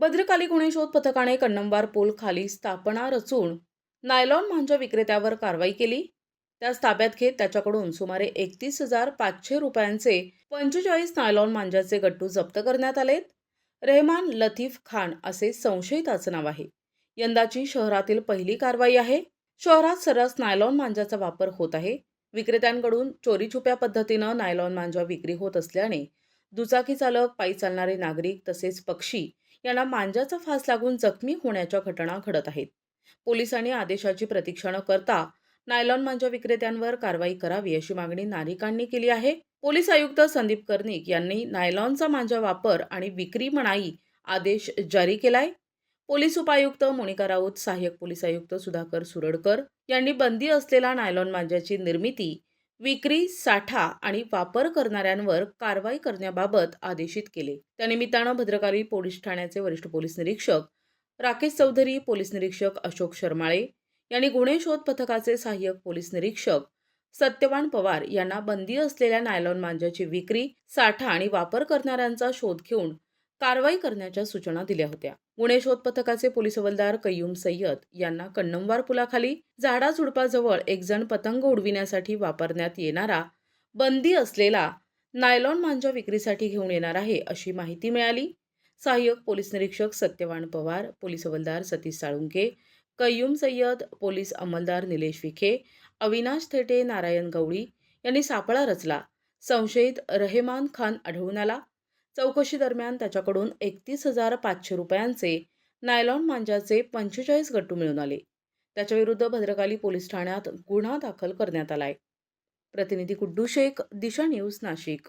भद्रकाली गुन्हे शोध पथकाने कन्नमवार पूल खाली स्थापना रचून नायलॉन मांजा विक्रेत्यावर कारवाई केली. त्यास ताब्यात घेत त्याच्याकडून सुमारे 31,500 रुपयांचे 45 नायलॉन मांजाचे गट्टू जप्त करण्यात आलेत. रेहमान लतीफ खान असे संशयिताचं नाव आहे. यंदाची शहरातील पहिली कारवाई आहे. शहरात सर्रास नायलॉन मांजाचा वापर होत आहे. विक्रेत्यांकडून चोरीछुप्या पद्धतीनं नायलॉन मांजा विक्री होत असल्याने दुचाकी चालक, पायी चालणारे नागरिक तसेच पक्षी यांना मांजाचा फास लागून जखमी होण्याच्या घटना घडत आहेत. पोलिसांनी आदेशाची प्रतीक्षा न करता नायलॉन मांजा विक्रेत्यांवर कारवाई करावी अशी मागणी नागरिकांनी केली आहे. पोलीस आयुक्त संदीप कर्णिक यांनी नायलॉनचा मांजा वापर आणि विक्री मनाई आदेश जारी केलाय. पोलीस उपायुक्त मोनिका राऊत, सहाय्यक पोलीस आयुक्त सुधाकर सुरडकर यांनी बंदी असलेला नायलॉन मांजाची निर्मिती, विक्री, साठा आणि वापर करणाऱ्यांवर कारवाई करण्याबाबत आदेशित केले. त्यानिमित्तानं भद्रकाली पोलीस ठाण्याचे वरिष्ठ पोलीस निरीक्षक राकेश चौधरी, पोलीस निरीक्षक अशोक शर्माळे यांनी गुन्हे शोध पथकाचे सहाय्यक पोलीस निरीक्षक सत्यवान पवार यांना बंदी असलेल्या नायलॉन मांजाची विक्री, साठा आणि वापर करणाऱ्यांचा शोध घेऊन कारवाई करण्याच्या सूचना दिल्या होत्या. गुन्हे शोध पथकाचे पोलीस हवालदार कय्यूम सय्यद यांना कन्नमवार पुलाखाली झाडाझुडपाजवळ एक जण पतंग उडविण्यासाठी वापरण्यात येणारा बंदी असलेला नायलॉन मांजा विक्रीसाठी घेऊन येणार आहे अशी माहिती मिळाली. सहाय्यक पोलीस निरीक्षक सत्यवान पवार, पोलीस हवालदार सतीश साळुंके, कय्यूम सय्यद, पोलीस अंमलदार निलेश विखे, अविनाश थेटे, नारायण गवळी यांनी सापळा रचला. संशयित रहेमान खान आढळून आला. चौकशी दरम्यान त्याच्याकडून 31,500 रुपयांचे नायलॉन मांजाचे 45 गट्टू मिळून आले. त्याच्याविरुद्ध भद्रकाली पोलीस ठाण्यात गुन्हा दाखल करण्यात आलाय. प्रतिनिधी गुड्डू शेख, दिशा न्यूज, नाशिक.